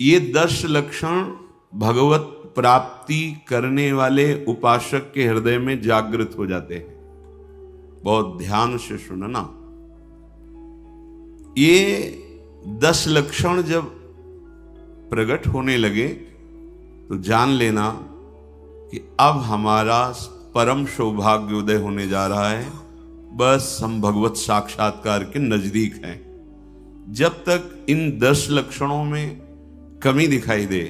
ये 10 लक्षण भगवत प्राप्ति करने वाले उपासक के हृदय में जागृत हो जाते हैं। बहुत ध्यान से सुनना। ये 10 लक्षण जब प्रकट होने लगे तो जान लेना कि अब हमारा परम सौभाग्योदय होने जा रहा है। बस हम भगवत साक्षात्कार के नजदीक हैं। जब तक इन 10 लक्षणों में कमी दिखाई दे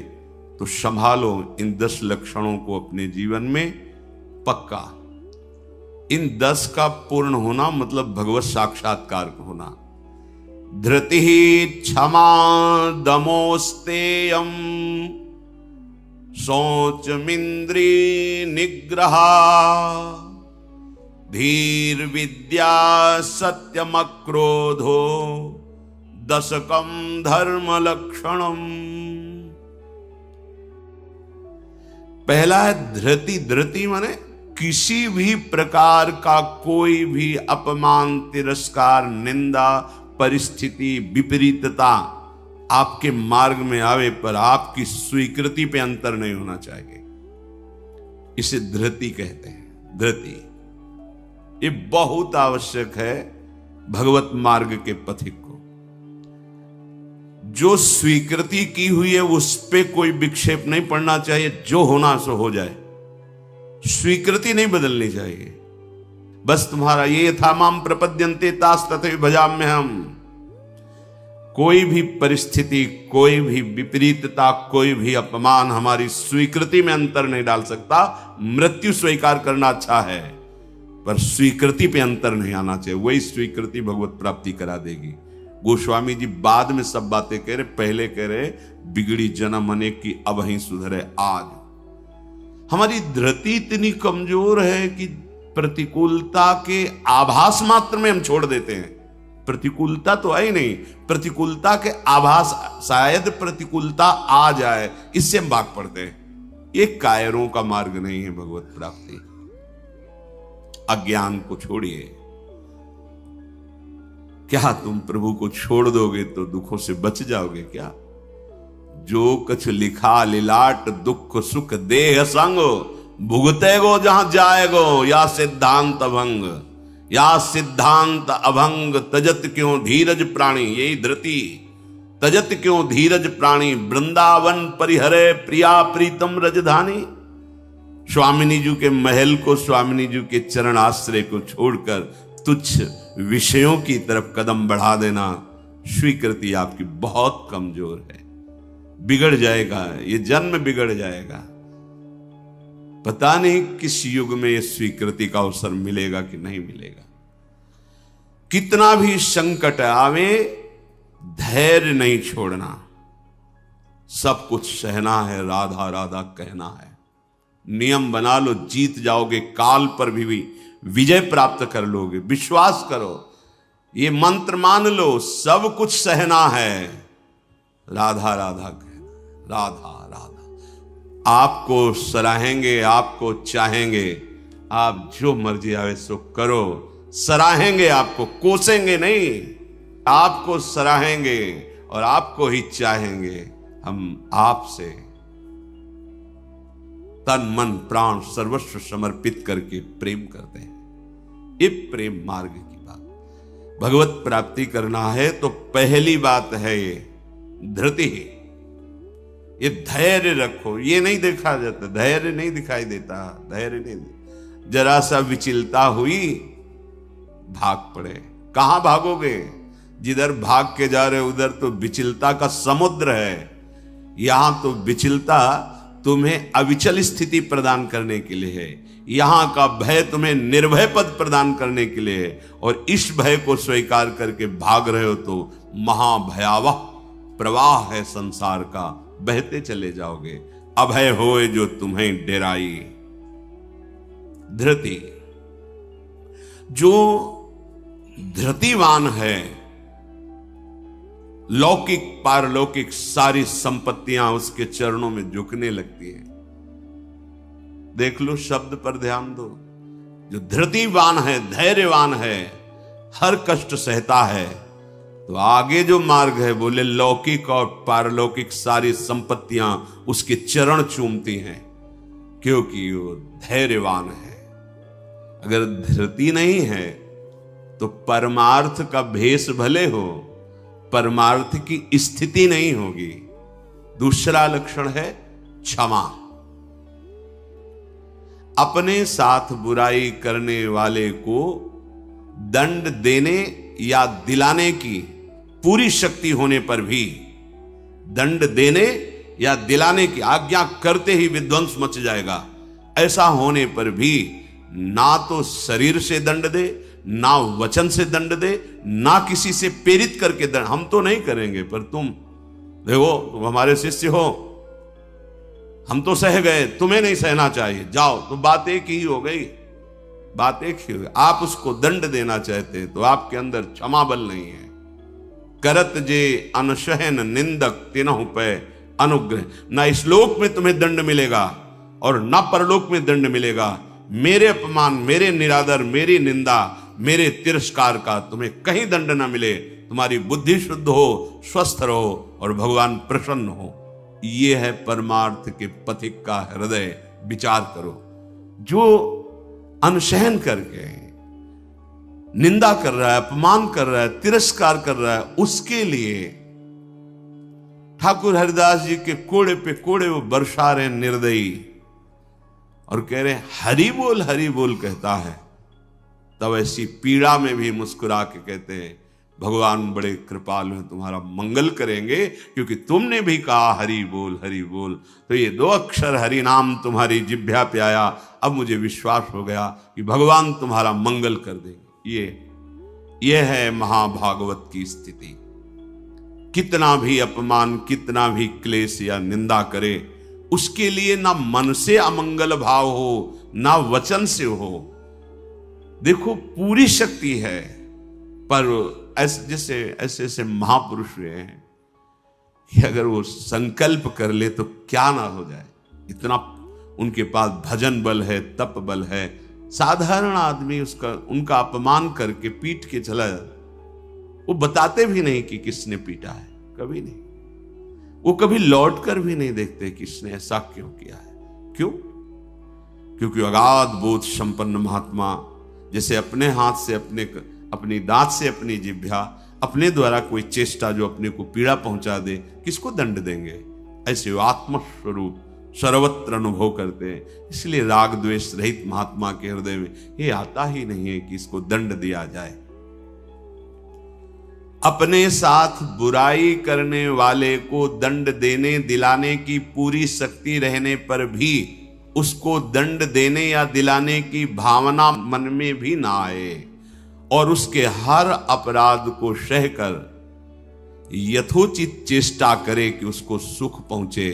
तो संभालो इन 10 लक्षणों को अपने जीवन में पक्का। इन 10 का पूर्ण होना मतलब भगवत साक्षात्कार होना। धृति क्षमा दमोस्तेयम शौचमिंद्री निग्रहा धीर विद्या सत्यमक्रोधो दशकम धर्म लक्षणम। पहला है धृति। धृति माने किसी भी प्रकार का कोई भी अपमान, तिरस्कार, निंदा, परिस्थिति, विपरीतता आपके मार्ग में आवे पर आपकी स्वीकृति पे अंतर नहीं होना चाहिए। इसे धृति कहते हैं। धृति ये बहुत आवश्यक है भगवत मार्ग के पथिक को। जो स्वीकृति की हुई है उस पे कोई विक्षेप नहीं पड़ना चाहिए। जो होना सो हो जाए, स्वीकृति नहीं बदलनी चाहिए। बस तुम्हारा ये था माम प्रपद्यन्ते तास तथैव भजाम्य हम। कोई भी परिस्थिति, कोई भी विपरीतता, कोई भी अपमान हमारी स्वीकृति में अंतर नहीं डाल सकता। मृत्यु स्वीकार करना अच्छा है पर स्वीकृति पे अंतर नहीं आना चाहिए। वही स्वीकृति भगवत प्राप्ति करा देगी। गोस्वामी जी बाद में सब बातें कह रहे, पहले कह रहे बिगड़ी जन्म अनेक की अब ही सुधरे आज। हमारी धृति इतनी कमजोर है कि प्रतिकूलता के आभास मात्र में हम छोड़ देते हैं। प्रतिकूलता तो आई नहीं, प्रतिकूलता के आभास, शायद प्रतिकूलता आ जाए, इससे हम भाग पड़ते हैं। ये कायरों का मार्ग नहीं है भगवत प्राप्ति। अज्ञान को छोड़िए। क्या तुम प्रभु को छोड़ दोगे तो दुखों से बच जाओगे क्या? जो कछ लिखा लिलाट दुख सुख देह संग भुगतेगो जहां जाएगो या सिद्धांत अभंग। या सिद्धांत अभंग तजत क्यों धीरज प्राणी। यही धृति। तजत क्यों धीरज प्राणी वृंदावन परिहरे प्रिया प्रीतम रजधानी। स्वामिनी जी के महल को, स्वामिनी जी के चरण आश्रय को छोड़कर तुच्छ विषयों की तरफ कदम बढ़ा देना, स्वीकृति आपकी बहुत कमजोर है। बिगड़ जाएगा, ये जन्म बिगड़ जाएगा। पता नहीं किस युग में ये स्वीकृति का अवसर मिलेगा कि नहीं मिलेगा। कितना भी संकट आवे, धैर्य नहीं छोड़ना। सब कुछ सहना है, राधा राधा कहना है। नियम बना लो, जीत जाओगे। काल पर भी विजय प्राप्त कर लोगे। विश्वास करो, ये मंत्र मान लो, सब कुछ सहना है। राधा राधा कहना, राधा राधा। आपको सराहेंगे, आपको चाहेंगे, आप जो मर्जी आवे सो करो। सराहेंगे आपको, कोसेंगे नहीं। आपको सराहेंगे और आपको ही चाहेंगे। हम आपसे तन मन प्राण सर्वस्व समर्पित करके प्रेम करते हैं। ये प्रेम मार्ग की बात। भगवत प्राप्ति करना है तो पहली बात है ये धृति। ये धैर्य रखो। ये नहीं देखा जाता, धैर्य नहीं दिखाई देता। धैर्य नहीं, जरा सा विचलता हुई भाग पड़े। कहां भागोगे? जिधर भाग के जा रहे उधर तो विचलता का समुद्र है। यहां तो विचलता तुम्हें अविचल स्थिति प्रदान करने के लिए है। यहां का भय तुम्हें निर्भय पद प्रदान करने के लिए है। और इस भय को स्वीकार करके भाग रहे हो तो महाभयावह प्रवाह है संसार का, बहते चले जाओगे। अभय होए जो तुम्हें डेराई। धृति। जो धृतिवान है, लौकिक पारलौकिक सारी संपत्तियां उसके चरणों में झुकने लगती हैं। देख लो, शब्द पर ध्यान दो। जो धृतिवान है, धैर्यवान है, हर कष्ट सहता है, तो आगे जो मार्ग है बोले लौकिक और पारलौकिक सारी संपत्तियां उसके चरण चूमती हैं, क्योंकि वो धैर्यवान है। अगर धृति नहीं है तो परमार्थ का भेष भले हो, परमार्थ की स्थिति नहीं होगी। दूसरा लक्षण है क्षमा। अपने साथ बुराई करने वाले को दंड देने या दिलाने की पूरी शक्ति होने पर भी, दंड देने या दिलाने की आज्ञा करते ही विध्वंस मच जाएगा, ऐसा होने पर भी ना तो शरीर से दंड दे, ना वचन से दंड दे, ना किसी से प्रेरित करके दंड। हम तो नहीं करेंगे, पर तुम देखो, तुम हमारे शिष्य हो, हम तो सह गए, तुम्हें नहीं सहना चाहिए, जाओ। तो बात एक ही हो गई, बात एक ही हो गई। आप उसको दंड देना चाहते तो आपके अंदर क्षमा बल नहीं है। करत जे अनशहन निंदक तिनहु पे अनुग्रह। ना इस लोक में तुम्हें दंड मिलेगा और ना परलोक में दंड मिलेगा। मेरे अपमान, मेरे निरादर, मेरी निंदा, मेरे तिरस्कार का तुम्हें कहीं दंड ना मिले। तुम्हारी बुद्धि शुद्ध हो, स्वस्थ रहो और भगवान प्रसन्न हो। ये है परमार्थ के पथिक का हृदय। विचार करो, जो अनशहन करके निंदा कर रहा है, अपमान कर रहा है, तिरस्कार कर रहा है, उसके लिए ठाकुर हरिदास जी के कोड़े पे कोड़े वो बरसा रहे निर्दयी और कह रहे हरि बोल कहता है। तब ऐसी पीड़ा में भी मुस्कुरा के कहते हैं भगवान बड़े कृपालु हैं, तुम्हारा मंगल करेंगे, क्योंकि तुमने भी कहा हरि बोल। तो ये 2 अक्षर हरि नाम तुम्हारी जिह्वा पे आया, अब मुझे विश्वास हो गया कि भगवान तुम्हारा मंगल कर देंगे। ये है महाभागवत की स्थिति। कितना भी अपमान, कितना भी क्लेश या निंदा करे, उसके लिए ना मन से अमंगल भाव हो, ना वचन से हो। देखो, पूरी शक्ति है, पर ऐसे महापुरुष हुए हैं कि अगर वो संकल्प कर ले तो क्या ना हो जाए। इतना उनके पास भजन बल है, तप बल है। साधारण आदमी उनका अपमान करके पीट के चला जाता, वो बताते भी नहीं कि किसने पीटा है, कभी नहीं। वो कभी लौट कर भी नहीं देखते किसने ऐसा क्यों किया है। क्यों? क्योंकि अगाध बोध संपन्न महात्मा जैसे अपने हाथ से, अपनी दांत से अपनी जिह्वा, अपने द्वारा कोई चेष्टा जो अपने को पीड़ा पहुंचा दे, किसको दंड देंगे? ऐसे आत्मस्वरूप सर्वत्र अनुभव करते हैं। इसलिए राग द्वेष रहित महात्मा के हृदय में ये आता ही नहीं है कि इसको दंड दिया जाए। अपने साथ बुराई करने वाले को दंड देने दिलाने की पूरी शक्ति रहने पर भी उसको दंड देने या दिलाने की भावना मन में भी ना आए और उसके हर अपराध को सहकर यथोचित चेष्टा करे कि उसको सुख पहुंचे,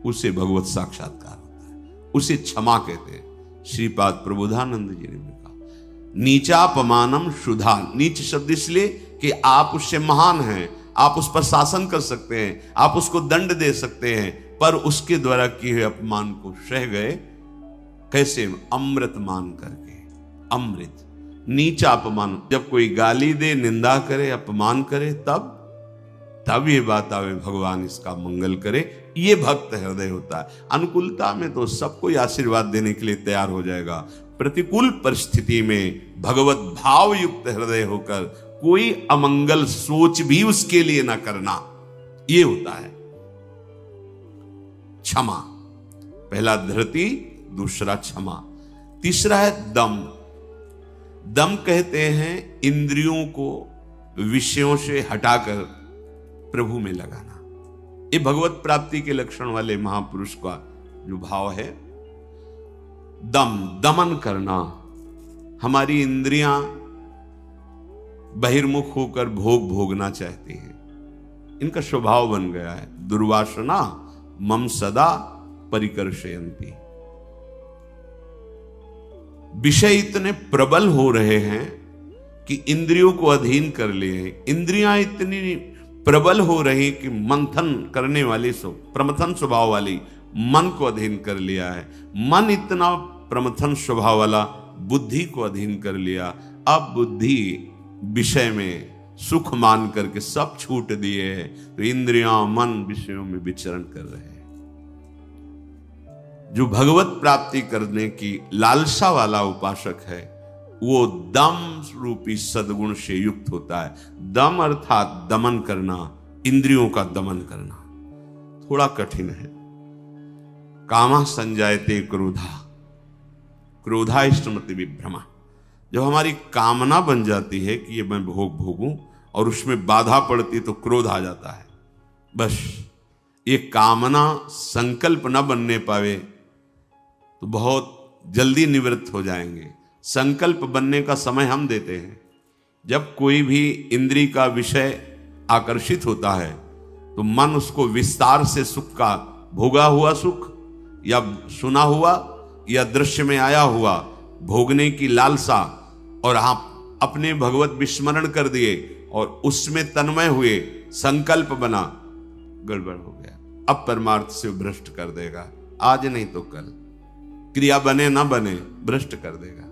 उसे भगवत साक्षात्कार होता है, उसे क्षमा कहते हैं। श्रीपाद प्रबोधानंद जी ने भी कहा नीचापमानम शुद्धा। नीच शब्द इसलिए कि आप उससे महान हैं, आप उस पर शासन कर सकते हैं, आप उसको दंड दे सकते हैं, पर उसके द्वारा किए हुए अपमान को सह गए। कैसे? अमृत मान करके। अमृत, नीचा अपमान। जब कोई गाली दे, निंदा करे, अपमान करे, तब ये बात आवे भगवान इसका मंगल करे। ये भक्त हृदय होता है। अनुकूलता में तो सब कोई आशीर्वाद देने के लिए तैयार हो जाएगा। प्रतिकूल परिस्थिति में भगवत भाव युक्त हृदय होकर कोई अमंगल सोच भी उसके लिए ना करना, ये होता है क्षमा। पहला धृति, दूसरा क्षमा, तीसरा है दम। दम कहते हैं इंद्रियों को विषयों से हटाकर प्रभु में लगाना। ये भगवत प्राप्ति के लक्षण वाले महापुरुष का जो भाव है। दम, दमन करना। हमारी इंद्रियां बहिर्मुख होकर भोग भोगना चाहती हैं, इनका स्वभाव बन गया है। दुर्वासना मम सदा परिकर्षयन्ति। विषय इतने प्रबल हो रहे हैं कि इंद्रियों को अधीन कर लिए। इंद्रियां इतनी प्रबल हो रही कि मंथन करने वाली, प्रमथन स्वभाव वाली मन को अधीन कर लिया है। मन इतना प्रमथन स्वभाव वाला बुद्धि को अधीन कर लिया। अब बुद्धि विषय में सुख मान करके सब छूट दिए हैं, तो इंद्रियां मन विषयों में विचरण कर रहे हैं। जो भगवत प्राप्ति करने की लालसा वाला उपासक है वो दम रूपी सद्गुण से युक्त होता है। दम अर्थात दमन करना, इंद्रियों का दमन करना थोड़ा कठिन है। कामा संजायते क्रोधा, क्रोधा स्मृति विभ्रमा। जब हमारी कामना बन जाती है कि ये मैं भोग भोगूं और उसमें बाधा पड़ती तो क्रोध आ जाता है। बस ये कामना संकल्प न बनने पावे तो बहुत जल्दी निवृत्त हो जाएंगे। संकल्प बनने का समय हम देते हैं। जब कोई भी इंद्री का विषय आकर्षित होता है तो मन उसको विस्तार से सुख का, भोगा हुआ सुख या सुना हुआ या दृश्य में आया हुआ भोगने की लालसा, और आप अपने भगवत विस्मरण कर दिए और उसमें तन्मय हुए, संकल्प बना, गड़बड़ हो गया। अब परमार्थ से भ्रष्ट कर देगा, आज नहीं तो कल। क्रिया बने ना बने भ्रष्ट कर देगा।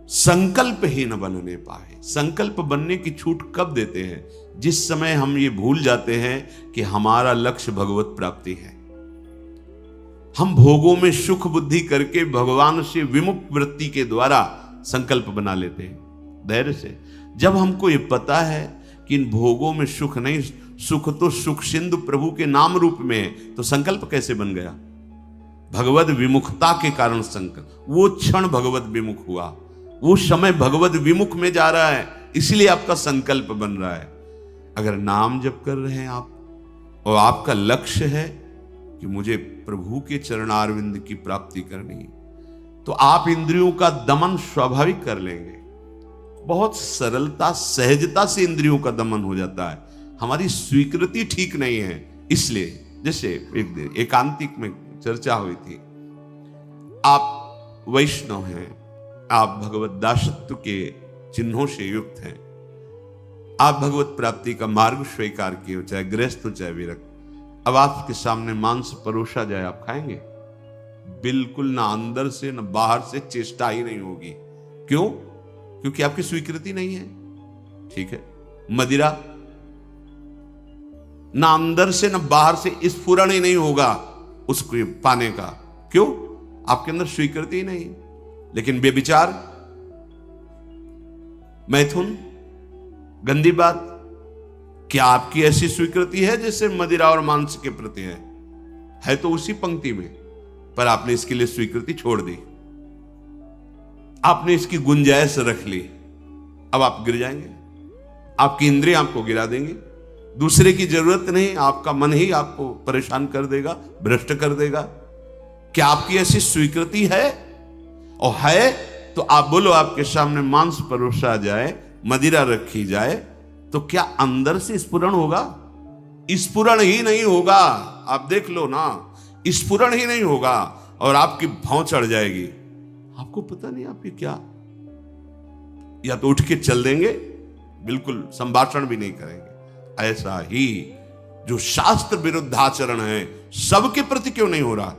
संकल्प ही न बनने पाए। संकल्प बनने की छूट कब देते हैं? जिस समय हम ये भूल जाते हैं कि हमारा लक्ष्य भगवत प्राप्ति है। हम भोगों में सुख बुद्धि करके भगवान से विमुख वृत्ति के द्वारा संकल्प बना लेते हैं धैर्य से। जब हमको ये पता है कि इन भोगों में सुख नहीं, सुख तो सुख सिंधु प्रभु के नाम रूप में है, तो संकल्प कैसे बन गया? भगवत विमुखता के कारण संकल्प। वो क्षण भगवत विमुख हुआ, वो समय भगवत विमुख में जा रहा है, इसलिए आपका संकल्प बन रहा है। अगर नाम जप कर रहे हैं आप और आपका लक्ष्य है कि मुझे प्रभु के चरणारविंद की प्राप्ति करनी है, तो आप इंद्रियों का दमन स्वाभाविक कर लेंगे। बहुत सरलता सहजता से इंद्रियों का दमन हो जाता है। हमारी स्वीकृति ठीक नहीं है, इसलिए जैसे एक दिन एकांतिक में चर्चा हुई थी, आप वैष्णव हैं, आप भगवत दासत्व के चिन्हों से युक्त हैं, आप भगवत प्राप्ति का मार्ग स्वीकार किए हो, चाहे गृहस्थ हो चाहे विरक्त। अब आपके सामने मांस परोसा जाए, आप खाएंगे? बिल्कुल ना, अंदर से ना बाहर से चेष्टा ही नहीं होगी। क्यों? क्योंकि आपकी स्वीकृति नहीं है। ठीक है, मदिरा ना अंदर से ना बाहर से स्फुरण ही नहीं होगा उसको पाने का। क्यों? आपके अंदर स्वीकृति ही नहीं। लेकिन बेविचार, मैथुन, गंदी बात, क्या आपकी ऐसी स्वीकृति है जैसे मदिरा और मांस के प्रति है तो उसी पंक्ति में, पर आपने इसके लिए स्वीकृति छोड़ दी, आपने इसकी गुंजाइश रख ली। अब आप गिर जाएंगे, आपकी इंद्रियां आपको गिरा देंगे। दूसरे की जरूरत नहीं, आपका मन ही आपको परेशान कर देगा, भ्रष्ट कर देगा। क्या आपकी ऐसी स्वीकृति है? और है तो आप बोलो, आपके सामने मांस परोसा जाए, मदिरा रखी जाए, तो क्या अंदर से स्फुरण होगा? स्फुरण ही नहीं होगा। आप देख लो ना, स्फुरण ही नहीं होगा और आपकी भौं चढ़ जाएगी। आपको पता नहीं आप ये क्या, या तो उठ के चल देंगे, बिल्कुल संभाषण भी नहीं करेंगे। ऐसा ही जो शास्त्र विरुद्ध आचरण है, सबके प्रति क्यों नहीं हो रहा?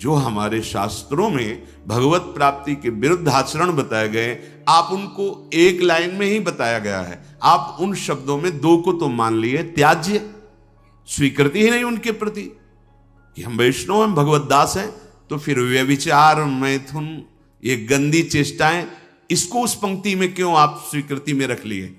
जो हमारे शास्त्रों में भगवत प्राप्ति के विरुद्ध आचरण बताए गए, आप उनको एक लाइन में ही बताया गया है। आप उन शब्दों में दो को तो मान लिए, त्याज्य, स्वीकृति ही नहीं उनके प्रति कि हम वैष्णव हैं, भगवत दास हैं। तो फिर व्यभिचार, मैथुन, ये गंदी चेष्टाएं, इसको उस पंक्ति में क्यों आप स्वीकृति में रख लिए?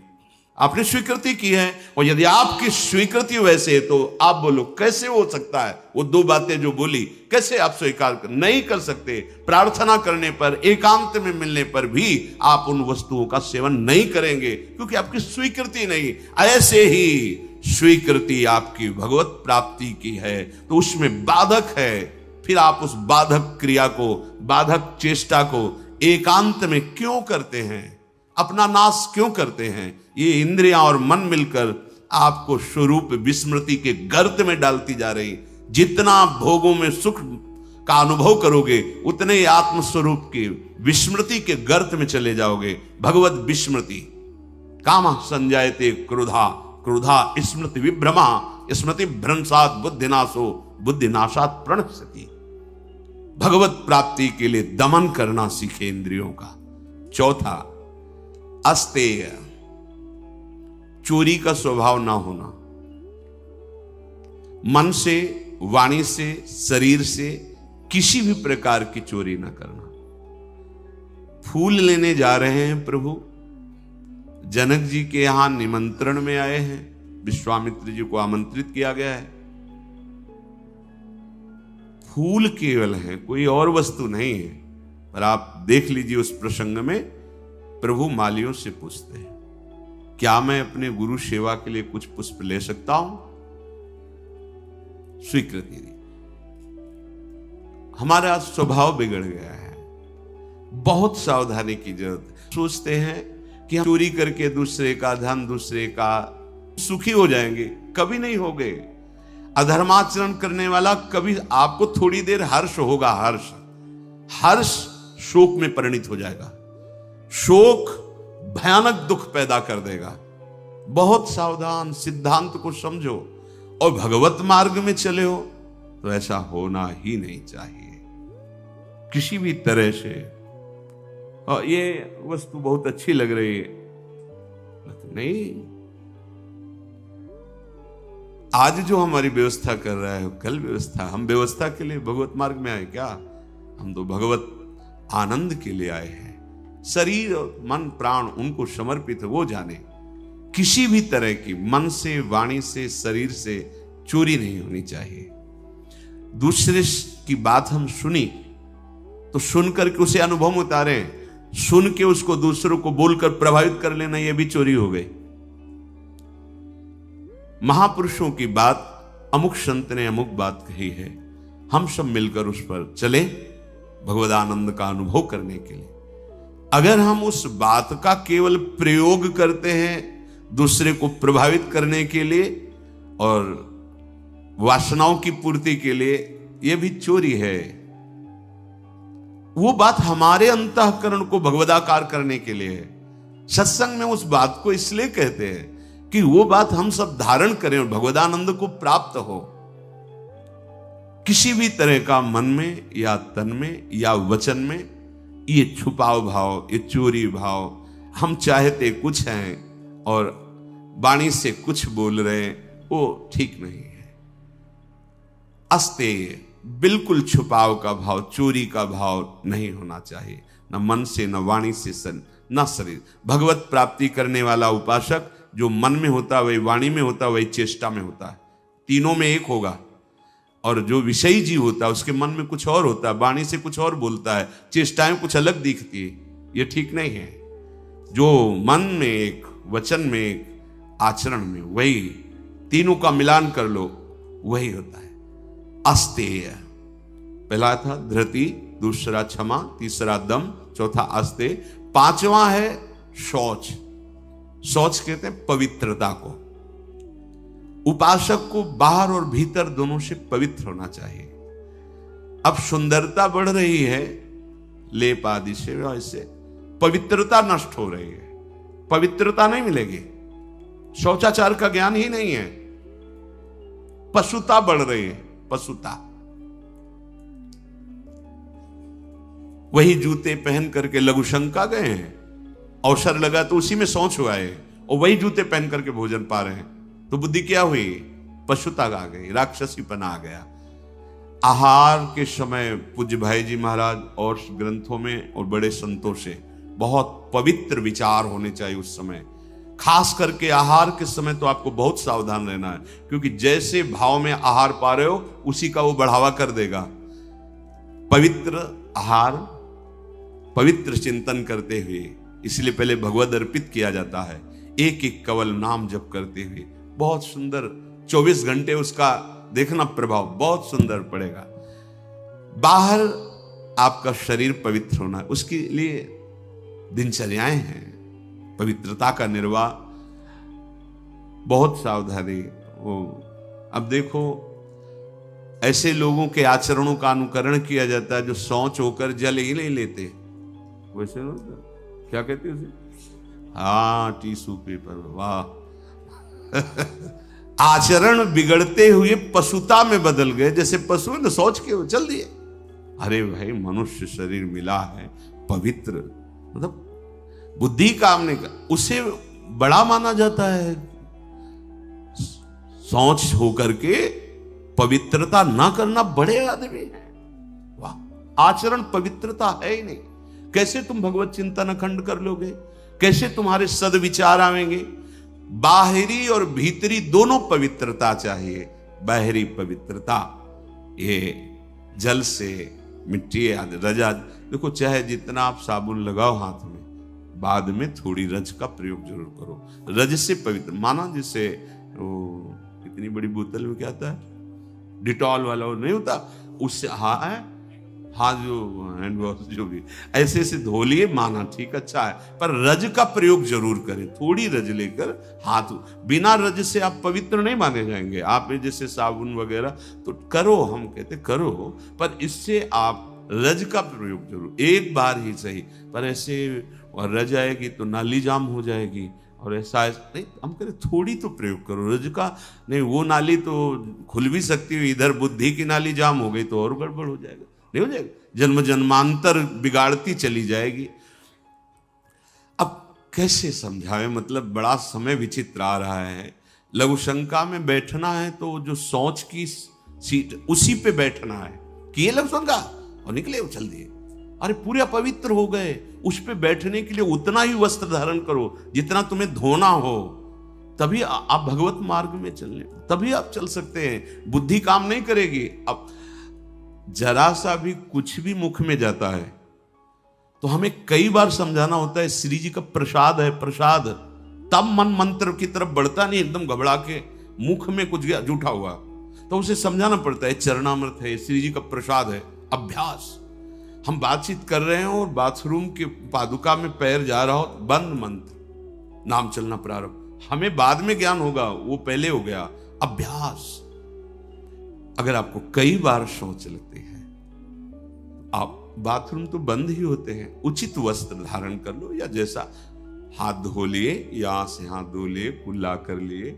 आपने स्वीकृति की है, और यदि आपकी स्वीकृति वैसे है तो आप बोलो कैसे हो सकता है? वो दो बातें जो बोली कैसे आप स्वीकार नहीं कर सकते? प्रार्थना करने पर, एकांत में मिलने पर भी आप उन वस्तुओं का सेवन नहीं करेंगे क्योंकि आपकी स्वीकृति नहीं। ऐसे ही स्वीकृति आपकी भगवत प्राप्ति की है तो उसमें बाधक है, फिर आप उस बाधक क्रिया को, बाधक चेष्टा को एकांत में क्यों करते हैं? अपना नाश क्यों करते हैं? ये इंद्रियां और मन मिलकर आपको स्वरूप विस्मृति के गर्त में डालती जा रही। जितना भोगों में सुख का अनुभव करोगे उतने ही आत्मस्वरूप की विस्मृति के गर्त में चले जाओगे। भगवत विस्मृति। कामा संजायते क्रोधा, क्रोधा स्मृति विभ्रमा, स्मृति भ्रंशात बुद्धिनाशो, बुद्धिनाशात प्रणश्यति। भगवत प्राप्ति के लिए दमन करना सीखे इंद्रियों का। चौथा, अस्तेय, चोरी का स्वभाव ना होना, मन से, वाणी से, शरीर से किसी भी प्रकार की चोरी ना करना। फूल लेने जा रहे हैं प्रभु, जनक जी के यहां निमंत्रण में आए हैं, विश्वामित्र जी को आमंत्रित किया गया है। फूल केवल है, कोई और वस्तु नहीं है। पर आप देख लीजिए उस प्रसंग में प्रभु मालियों से पूछते हैं, क्या मैं अपने गुरु सेवा के लिए कुछ पुष्प ले सकता हूं? स्वीकृति दी। हमारा स्वभाव बिगड़ गया है, बहुत सावधानी की जरूरत है। सोचते हैं कि हम चोरी करके दूसरे का धन, दूसरे का सुखी हो जाएंगे, कभी नहीं हो गए। अधर्माचरण करने वाला कभी, आपको थोड़ी देर हर्ष होगा, हर्ष शोक में परिणित हो जाएगा, शोक भयानक दुख पैदा कर देगा। बहुत सावधान, सिद्धांत को समझो और भगवत मार्ग में चले हो तो ऐसा होना ही नहीं चाहिए किसी भी तरह से। और ये वस्तु बहुत अच्छी लग रही है, नहीं, आज जो हमारी व्यवस्था कर रहा है कल व्यवस्था, हम व्यवस्था के लिए भगवत मार्ग में आए क्या? हम तो भगवत आनंद के लिए आए हैं। शरीर और मन प्राण उनको समर्पित, वो जाने। किसी भी तरह की मन से, वाणी से, शरीर से चोरी नहीं होनी चाहिए। दूसरे की बात हम सुनी तो सुनकर के उसे अनुभव में उतारें, सुन के उसको दूसरों को बोलकर प्रभावित कर लेना, यह भी चोरी हो गई। महापुरुषों की बात, अमुक संत ने अमुक बात कही है, हम सब मिलकर उस पर चले भगवदानंद का अनुभव करने के लिए। अगर हम उस बात का केवल प्रयोग करते हैं दूसरे को प्रभावित करने के लिए और वासनाओं की पूर्ति के लिए, यह भी चोरी है। वो बात हमारे अंतःकरण को भगवदाकार करने के लिए है। सत्संग में उस बात को इसलिए कहते हैं कि वो बात हम सब धारण करें और भगवदानंद को प्राप्त हो। किसी भी तरह का मन में या तन में या वचन में ये छुपाव भाव, ये चोरी भाव, हम चाहते कुछ हैं और वाणी से कुछ बोल रहे हैं, वो ठीक नहीं है। अस्तेय, बिल्कुल छुपाव का भाव, चोरी का भाव नहीं होना चाहिए, न मन से, न वाणी से, न शरीर। भगवत प्राप्ति करने वाला उपासक जो मन में होता है वही वाणी में होता है, वही चेष्टा में होता है, तीनों में एक होगा। और जो विषयी जीव होता है उसके मन में कुछ और होता है, वाणी से कुछ और बोलता है, चेष्टाएं कुछ अलग दिखती है, ये ठीक नहीं है। जो मन में एक, वचन में एक, आचरण में वही, तीनों का मिलान कर लो, वही होता है अस्तेय। पहला था धृति, दूसरा क्षमा, तीसरा दम, चौथा अस्तेय, पांचवा है शौच। शौच कहते हैं पवित्रता को। उपासक को बाहर और भीतर दोनों से पवित्र होना चाहिए। अब सुंदरता बढ़ रही है लेप आदि से, वैसे पवित्रता नष्ट हो रही है, पवित्रता नहीं मिलेगी। शौचाचार का ज्ञान ही नहीं है, पशुता बढ़ रही है, पशुता। वही जूते पहन करके लघु शंका गए हैं, अवसर लगा तो उसी में शौच हुआ है, और वही जूते पहन करके भोजन पा रहे हैं, तो बुद्धि क्या हुई? पशुता आ गई, राक्षसीपना आ गया। आहार के समय पूज्य भाई जी महाराज और ग्रंथों में और बड़े संतों से बहुत पवित्र विचार होने चाहिए उस समय। खास करके आहार के समय तो आपको बहुत सावधान रहना है, क्योंकि जैसे भाव में आहार पा रहे हो उसी का वो बढ़ावा कर देगा। पवित्र आहार, पवित्र चिंतन करते हुए, इसलिए पहले भगवद अर्पित किया जाता है, एक एक कवल नाम जप करते हुए। बहुत सुंदर 24 घंटे उसका देखना प्रभाव बहुत सुंदर पड़ेगा। बाहर आपका शरीर पवित्र होना, उसके लिए दिनचर्याएं हैं, पवित्रता का निर्वाह, बहुत सावधानी। वो अब देखो ऐसे लोगों के आचरणों का अनुकरण किया जाता है जो शौच होकर जल ही नहीं लेते, वैसे क्या कहते हैं उसे, हाँ टिश्यू पेपर, वाह। आचरण बिगड़ते हुए पशुता में बदल गए, जैसे पशु ने सोच के चल दिए। अरे भाई, मनुष्य शरीर मिला है पवित्र, मतलब बुद्धि काम नहीं कर, उसे बड़ा माना जाता है। शौच होकर के पवित्रता ना करना बड़े आदमी है। वाह, आचरण पवित्रता है ही नहीं। कैसे तुम भगवत चिंतन अखंड कर लोगे? कैसे तुम्हारे सदविचार आवेंगे? बाहरी और भीतरी दोनों पवित्रता चाहिए। बाहरी पवित्रता ये जल से, मिट्टी आदि, रजा, देखो चाहे जितना आप साबुन लगाओ हाथ में, बाद में थोड़ी रज का प्रयोग जरूर करो। रज से पवित्र माना, जैसे वो इतनी बड़ी बोतल में क्या आता है, डिटॉल वाला, वो नहीं होता, उससे हाथ जो हैंड वॉश जो भी ऐसे ऐसे धो लिए, माना ठीक अच्छा है, पर रज का प्रयोग जरूर करें। थोड़ी रज लेकर हाथ, बिना रज से आप पवित्र नहीं माने जाएंगे। आप जैसे साबुन वगैरह तो करो, हम कहते करो, पर इससे आप रज का प्रयोग जरूर, एक बार ही सही, पर ऐसे रज आएगी तो नाली जाम हो जाएगी, और ऐसा नहीं, हम करें थोड़ी तो प्रयोग करो रज का। नहीं, वो नाली तो खुल भी सकती है, इधर बुद्धि की नाली जाम हो गई तो और गड़बड़ हो जाएगा, नहीं हो जाएगा, जन्म जन्मांतर बिगाड़ती चली जाएगी। अब कैसे समझाएं, मतलब बड़ा समय विचित्र आ रहा है। लघु शंका में बैठना है तो जो शौच की सीट उसी पे बैठना है कि ये लघु शंका, और निकले वो चल दिए, अरे पूरे अपवित्र हो गए। उस पे बैठने के लिए उतना ही वस्त्र धारण करो जितना तुम्हें धोना हो, तभी आप भगवत मार्ग में चलने, तभी आप चल सकते हैं। बुद्धि काम नहीं करेगी। अब जरा सा भी कुछ भी मुख में जाता है तो हमें कई बार समझाना होता है, श्री जी का प्रसाद है, प्रसाद, तब मन मंत्र की तरफ बढ़ता नहीं, एकदम घबरा के मुख में कुछ गया जूठा हुआ तो उसे समझाना पड़ता है, चरणामृत है, श्री जी का प्रसाद है। अभ्यास, हम बातचीत कर रहे हो और बाथरूम के पादुका में पैर जा रहा हो, बंद मंत्र, नाम चलना प्रारंभ, हमें बाद में ज्ञान होगा, वो पहले हो गया। अभ्यास, अगर आपको कई बार शौच लगते हैं, आप बाथरूम तो बंद ही होते हैं, उचित वस्त्र धारण कर लो, या जैसा हाथ धो लिए, यहां से हाथ धो लिए, कुल्ला कर लिए,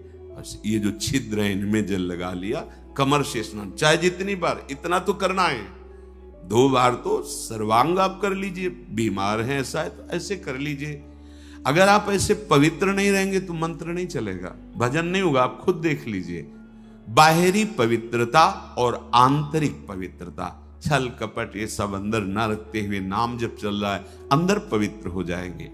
ये जो छिद्र है इनमें जल लगा लिया, कमर से स्नान, चाहे जितनी बार, इतना तो करना है। 2 बार तो सर्वांग आप कर लीजिए, बीमार हैं ऐसा है तो ऐसे कर लीजिए। अगर आप ऐसे पवित्र नहीं रहेंगे तो मंत्र नहीं चलेगा, भजन नहीं होगा। आप खुद देख लीजिए, बाहरी पवित्रता और आंतरिक पवित्रता, छल कपट ये सब अंदर न रखते हुए नाम जब चल रहा है, अंदर पवित्र हो जाएंगे।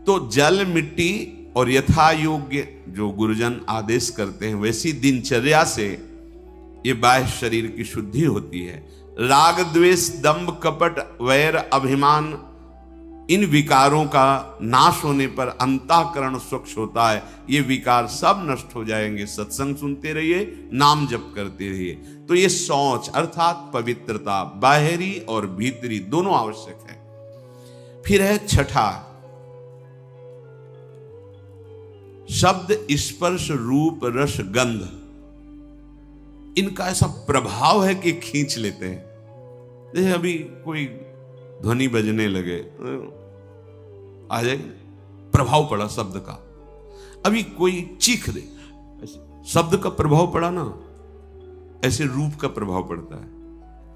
तो जल, मिट्टी और यथा योग्य जो गुरुजन आदेश करते हैं वैसी दिनचर्या से ये बाह्य शरीर की शुद्धि होती है। राग, द्वेष, दंभ, कपट, वैर, अभिमान, इन विकारों का नाश होने पर अंतःकरण स्वच्छ होता है। ये विकार सब नष्ट हो जाएंगे। सत्संग सुनते रहिए, नाम जप करते रहिए। तो ये शौच अर्थात पवित्रता, बाहरी और भीतरी दोनों आवश्यक है। फिर है छठा, शब्द, स्पर्श, रूप, रस, गंध, इनका ऐसा प्रभाव है कि खींच लेते हैं। जैसे अभी कोई ध्वनि बजने लगे आ जाएगा, प्रभाव पड़ा शब्द का। अभी कोई चीख दे, शब्द का प्रभाव पड़ा ना, ऐसे रूप का प्रभाव पड़ता है,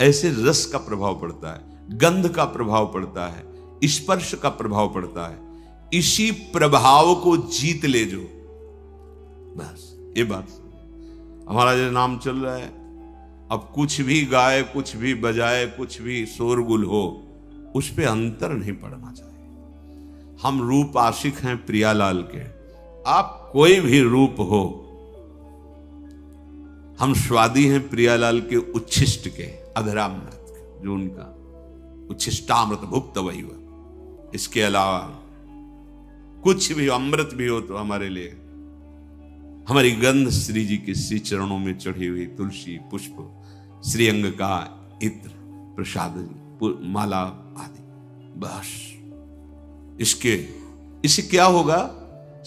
ऐसे रस का प्रभाव पड़ता है, गंध का प्रभाव पड़ता है, स्पर्श का प्रभाव पड़ता है। इसी प्रभाव को जीत ले जो, बस ये बात। हमारा जो नाम चल रहा है, अब कुछ भी गाए, कुछ भी बजाए, कुछ भी शोरगुल हो, उस पे अंतर नहीं पड़ना चाहिए। हम रूप आशिक हैं प्रियालाल के, आप कोई भी रूप हो, हम स्वादी हैं प्रियालाल के उच्छिष्ट के, अधरामृत के, जो उनका उच्छिष्टामृत भुक्त वही हुआ। इसके अलावा कुछ भी अमृत भी हो तो हमारे लिए, हमारी गंध श्री जी के श्री चरणों में चढ़ी हुई तुलसी, पुष्प, श्रीअंग का इत्र, प्रसाद, माला आदि, बस। इससे क्या होगा?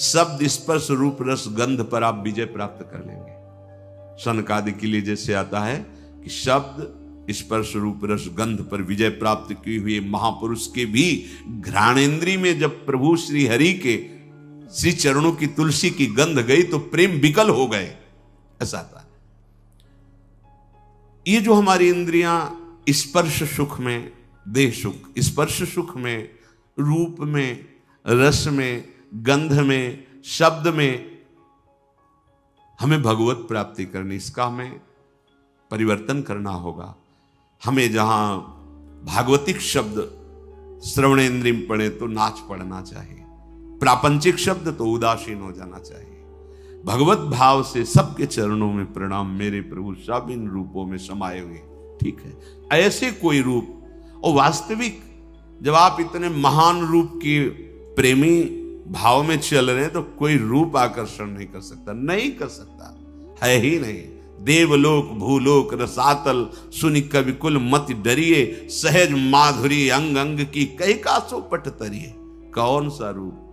शब्द, स्पर्श, रूप, रस, गंध पर आप विजय प्राप्त कर लेंगे। सनकादि के लिए जैसे आता है कि शब्द, स्पर्श, रूप, रस, गंध पर विजय प्राप्त किए हुए महापुरुष के भी घ्राणेन्द्रिय में जब प्रभु श्री हरि के श्री चरणों की तुलसी की गंध गई तो प्रेम विकल हो गए, ऐसा था। ये जो हमारी इंद्रियां स्पर्श सुख में, देह सुख, स्पर्श सुख में, रूप में, रस में, गंध में, शब्द में हमें भगवत प्राप्ति करनी, इसका हमें परिवर्तन करना होगा। हमें जहां भागवतिक शब्द श्रवणेन्द्रिय में पड़े तो नाच पड़ना चाहिए, प्रापंचिक शब्द तो उदासीन हो जाना चाहिए। भगवत भाव से सबके चरणों में प्रणाम, मेरे प्रभु सब इन रूपों में समाये हुए। ठीक है, ऐसे कोई रूप, और वास्तविक जब आप इतने महान रूप के प्रेमी भाव में चल रहे हैं तो कोई रूप आकर्षण नहीं कर सकता, नहीं कर सकता, है ही नहीं। देवलोक भूलोक रसातल सुनि कवि कुल मति डरिए, सहज माधुरी अंग अंग की कई कासो पट तरिए। कौन सा रूप?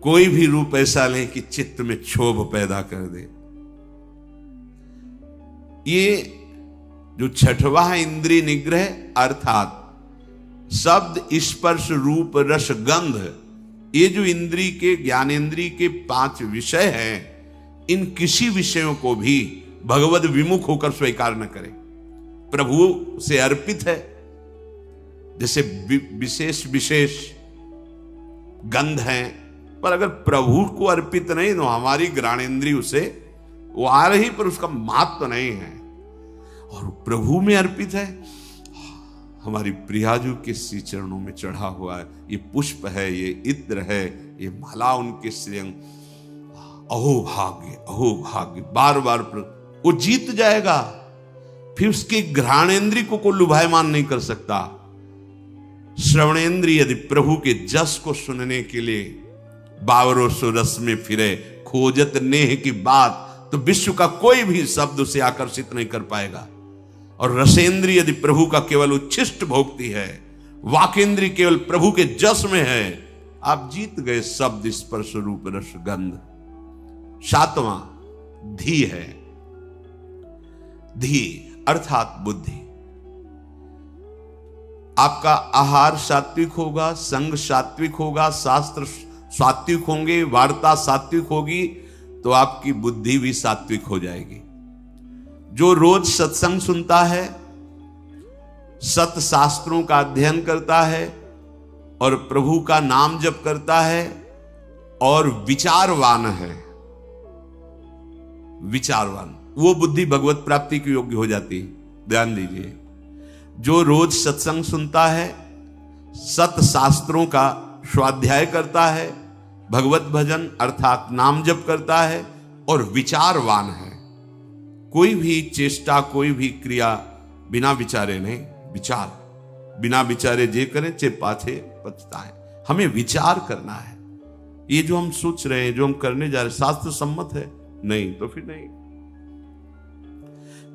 कोई भी रूप ऐसा नहीं कि चित्त में क्षोभ पैदा कर दे। ये जो छठवां इंद्रिय निग्रह अर्थात शब्द स्पर्श रूप रस गंध, ये जो इंद्रिय के ज्ञानेन्द्रिय के 5 विषय हैं, इन किसी विषयों को भी भगवद विमुख होकर स्वीकार न करें। प्रभु से अर्पित है, जैसे विशेष विशेष गंध हैं, पर अगर प्रभु को अर्पित नहीं तो हमारी घ्राणेन्द्रिय उसे वो आ रही पर उसका महत्व तो नहीं है। और प्रभु में अर्पित है, हमारी प्रियाजू के श्री चरणों में चढ़ा हुआ है, ये पुष्प है, ये इत्र है, ये माला उनके श्रीअंग। अहो भाग्य, बार बार वो जीत जाएगा। फिर उसके घ्राणेन्द्रिय को लुभायमान नहीं कर सकता। श्रवणेन्द्रिय यदि प्रभु के जस को सुनने के लिए बावरों सो रस में फिरे, खोजत नेह की बात, तो विश्व का कोई भी शब्द उसे आकर्षित नहीं कर पाएगा। और रसेंद्रिय यदि प्रभु का केवल उच्छिष्ट भोगती है, वाकेंद्रिय केवल प्रभु के जस में है, आप जीत गए शब्द स्पर्श रूप रस गंध। 7वां धी है। धी अर्थात बुद्धि। आपका आहार सात्विक होगा, संग सात्विक होगा, शास्त्र सात्विक होंगे, वार्ता सात्विक होगी, तो आपकी बुद्धि भी सात्विक हो जाएगी। जो रोज सत्संग सुनता है, सत शास्त्रों का अध्ययन करता है और प्रभु का नाम जप करता है और विचारवान है, विचारवान, वो बुद्धि भगवत प्राप्ति की योग्य हो जाती है। ध्यान दीजिए, जो रोज सत्संग सुनता है, सत शास्त्रों का स्वाध्याय करता है, भगवत भजन अर्थात नाम जप करता है और विचारवान है, कोई भी चेष्टा, कोई भी क्रिया बिना विचारे नहीं, विचार बिना विचारे जे करें चे पाछे पछताएं। हमें विचार करना है। ये जो हम सोच रहे हैं, जो हम करने जा रहे हैं, शास्त्र सम्मत है? नहीं तो फिर नहीं।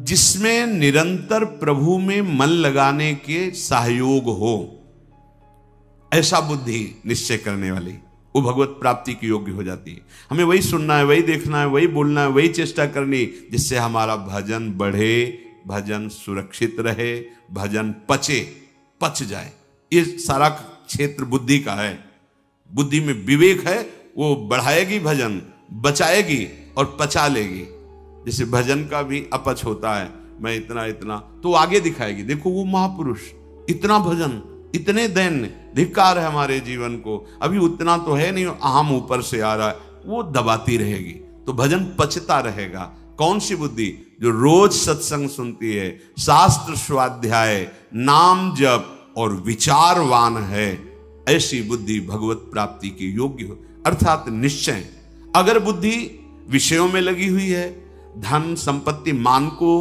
जिसमें निरंतर प्रभु में मन लगाने के सहयोग हो, ऐसा बुद्धि निश्चय करने वाली, वो भगवत प्राप्ति की योग्य हो जाती है। हमें वही सुनना है, वही देखना है, वही बोलना है, वही चेष्टा करनी, जिससे हमारा भजन बढ़े, भजन सुरक्षित रहे, भजन पच जाए। ये सारा क्षेत्र बुद्धि का है। बुद्धि में विवेक है, वो बढ़ाएगी भजन, बचाएगी और पचा लेगी। जैसे भजन का भी अपच होता है, मैं इतना इतना, तो आगे दिखाएगी, देखो वो महापुरुष इतना भजन, इतने दैन्य, धिक्कार है हमारे जीवन को, अभी उतना तो है नहीं, अहम ऊपर से आ रहा है, वो दबाती रहेगी, तो भजन पचता रहेगा। कौन सी बुद्धि? जो रोज सत्संग सुनती है, शास्त्र स्वाध्याय, नाम जप और विचारवान है, ऐसी बुद्धि भगवत प्राप्ति की योग्य हो, अर्थात निश्चय। अगर बुद्धि विषयों में लगी हुई है, धन संपत्ति मान को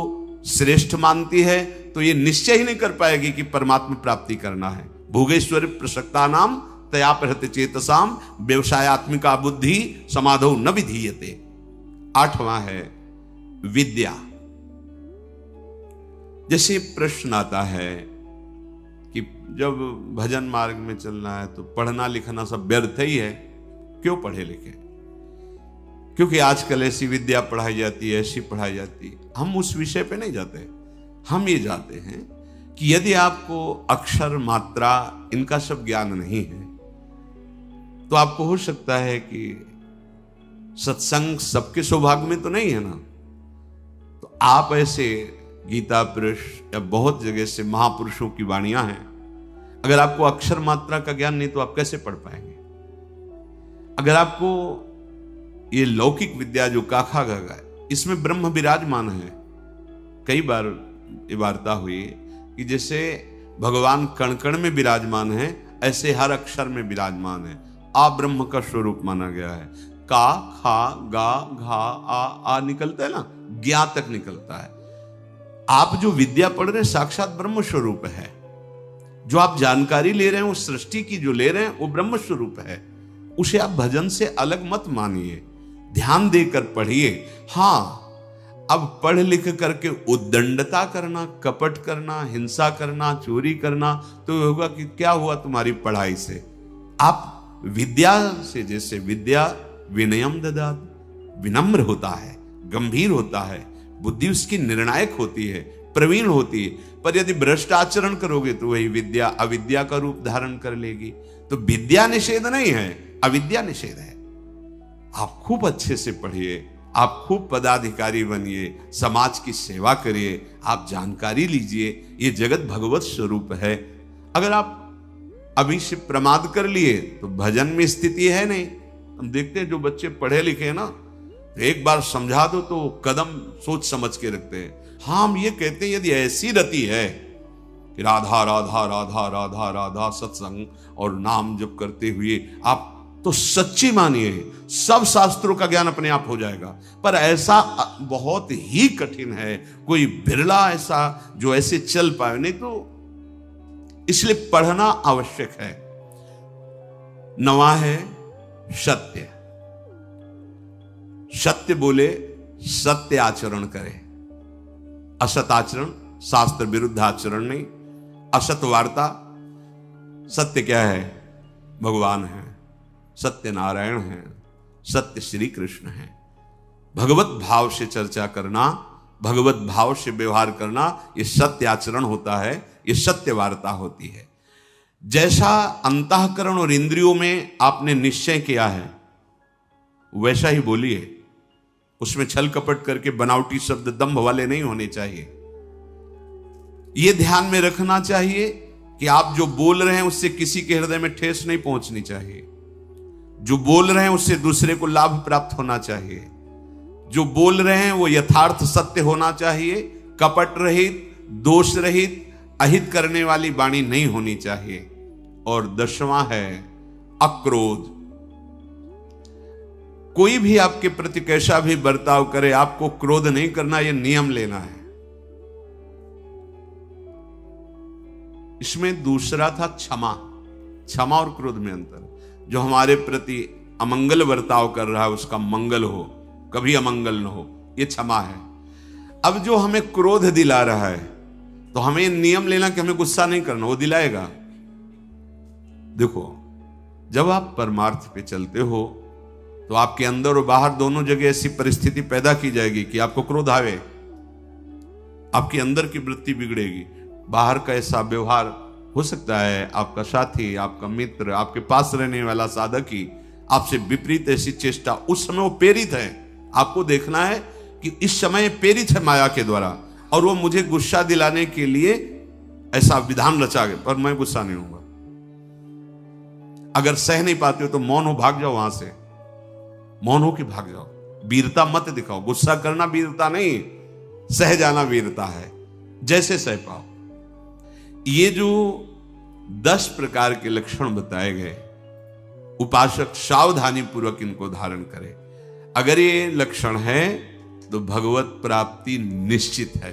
श्रेष्ठ मानती है, तो ये निश्चय ही नहीं कर पाएगी कि परमात्मा प्राप्ति करना है। भोगेश्वर प्रसक्ता नाम तया प्रहत चेतसाम व्यवसायत्मिका बुद्धि समाधौ न विधीयते। 8वां है विद्या। जैसे प्रश्न आता है कि जब भजन मार्ग में चलना है तो पढ़ना लिखना सब व्यर्थ ही है, क्यों पढ़े लिखे? क्योंकि आजकल ऐसी विद्या पढ़ाई जाती है, ऐसी पढ़ाई जाती है। हम उस विषय पे नहीं जाते, हम ये जाते हैं कि यदि आपको अक्षर मात्रा इनका सब ज्ञान नहीं है, तो आपको हो सकता है कि सत्संग सबके सौभाग्य में तो नहीं है ना, तो आप ऐसे गीता पुरुष या बहुत जगह से महापुरुषों की वाणियां हैं, अगर आपको अक्षर मात्रा का ज्ञान नहीं तो आप कैसे पढ़ पाएंगे? अगर आपको ये लौकिक विद्या जो काखा गगा है, इसमें ब्रह्म विराजमान है। कई बार ये वार्ता हुई कि जैसे भगवान कण कण में विराजमान है, ऐसे हर अक्षर में विराजमान है। आ ब्रह्म का स्वरूप माना गया है। का, खा, गा, घा, आ निकलता है ना, ज्ञा तक निकलता है। आप जो विद्या पढ़ रहे हैं साक्षात ब्रह्म स्वरूप है। जो आप जानकारी ले रहे हैं, उस सृष्टि की जो ले रहे हैं, वो ब्रह्म स्वरूप है। उसे आप भजन से अलग मत मानिए, ध्यान देकर पढ़िए। हाँ, अब पढ़ लिख करके उद्दंडता करना, कपट करना, हिंसा करना, चोरी करना, तो होगा कि क्या हुआ तुम्हारी पढ़ाई से? आप विद्या से, जैसे विद्या विनयम ददात, विनम्र होता है, गंभीर होता है, बुद्धि उसकी निर्णायक होती है, प्रवीण होती है। पर यदि भ्रष्ट आचरण करोगे तो वही विद्या अविद्या का रूप धारण कर लेगी। तो विद्या निषेध नहीं है, अविद्या निषेध है। आप खूब अच्छे से पढ़िए, आप खूब पदाधिकारी बनिए, समाज की सेवा करिए, आप जानकारी लीजिए। ये जगत भगवत स्वरूप है। अगर आप अभी से प्रमाद कर लिए तो भजन में स्थिति है नहीं। हम देखते हैं जो बच्चे पढ़े लिखे हैं ना, तो एक बार समझा दो तो कदम सोच समझ के रखते हैं। हाँ, हम ये कहते हैं यदि ऐसी रति है कि राधा राधा राधा राधा राधा सत्संग और नाम जप करते हुए आप तो सच्ची मानिए सब शास्त्रों का ज्ञान अपने आप हो जाएगा। पर ऐसा बहुत ही कठिन है, कोई बिरला ऐसा जो ऐसे चल पाए। नहीं तो इसलिए पढ़ना आवश्यक है। नवा है सत्य। सत्य बोले, सत्य आचरण करे। असत आचरण, शास्त्र विरुद्ध आचरण नहीं। असत वार्ता। सत्य क्या है? भगवान है, सत्य नारायण है, सत्य श्री कृष्ण है। भगवत भाव से चर्चा करना, भगवत भाव से व्यवहार करना, ये सत्य आचरण होता है, ये सत्य वार्ता होती है। जैसा अंतःकरण और इंद्रियों में आपने निश्चय किया है वैसा ही बोलिए। उसमें छल कपट करके बनावटी शब्द दंभ वाले नहीं होने चाहिए। यह ध्यान में रखना चाहिए कि आप जो बोल रहे हैं उससे किसी के हृदय में ठेस नहीं पहुंचनी चाहिए। जो बोल रहे हैं उससे दूसरे को लाभ प्राप्त होना चाहिए। जो बोल रहे हैं वो यथार्थ सत्य होना चाहिए। कपट रहित, दोष रहित, अहित करने वाली वाणी नहीं होनी चाहिए। और 10वां है अक्रोध। कोई भी आपके प्रति कैसा भी बर्ताव करे, आपको क्रोध नहीं करना, यह नियम लेना है। इसमें दूसरा था क्षमा। क्षमा और क्रोध में अंतर। जो हमारे प्रति अमंगल बर्ताव कर रहा है उसका मंगल हो, कभी अमंगल न हो, यह क्षमा है। अब जो हमें क्रोध दिला रहा है तो हमें नियम लेना कि हमें गुस्सा नहीं करना, वो दिलाएगा। देखो, जब आप परमार्थ पे चलते हो तो आपके अंदर और बाहर दोनों जगह ऐसी परिस्थिति पैदा की जाएगी कि आपको क्रोध आवे। आपके अंदर की वृत्ति बिगड़ेगी। बाहर का ऐसा व्यवहार हो सकता है, आपका साथी, आपका मित्र, आपके पास रहने वाला साधक ही आपसे विपरीत ऐसी चेष्टा, उस समय वो प्रेरित है। आपको देखना है कि इस समय प्रेरित है माया के द्वारा और वो मुझे गुस्सा दिलाने के लिए ऐसा विधान रचा गया, पर मैं गुस्सा नहीं होऊंगा। अगर सह नहीं पाते हो तो मौन हो, भाग जाओ वहां से। मौन हो के भाग जाओ। वीरता मत दिखाओ। गुस्सा करना वीरता नहीं, सह जाना वीरता है। जैसे सह पाओ। ये जो 10 प्रकार के लक्षण बताए गए, उपासक सावधानी पूर्वक इनको धारण करे। अगर ये लक्षण है तो भगवत प्राप्ति निश्चित है।